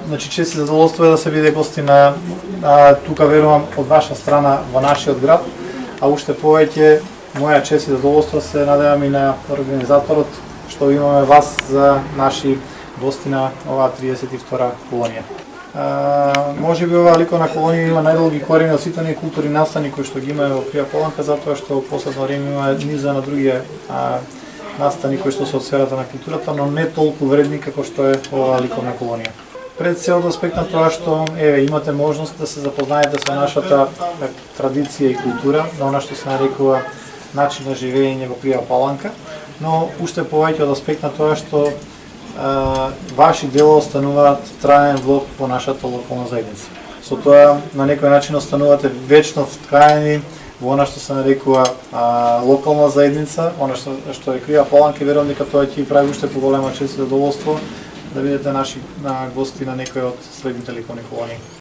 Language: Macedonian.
Значи, чест и задоволство е да се биде гости на тука, верувам, од ваша страна во нашиот град, а уште повеќе моја чест и задоволство се надевам и на организаторот што имаме вас за наши гости на оваа 32 колонија. Може би оваа ликовна колонија има најдолги корени од сите оние културни настани кои што ги имаме во Крија Поланка, затоа што во последно време има низа на други настани кои што се од сферата на културата, но не толку вредни како што е оваа ликовна колонија. Пред се од аспект на тоа што имате можност да се запознаете со нашата традиција и култура, на она што се нарекува начин на живење во Крија Паланка, но уште повеќе од аспект на тоа што ваши дела остануваат траен влог во нашата локална заедница. Со тоа на некој начин останувате вечно вткаени во она што се нарекува локална заедница, она што е Крија Паланка, и верувам дека тоа ќе прави уште поголема чест и задоволство да бидете наши гости на некој од следните ликовни колонии.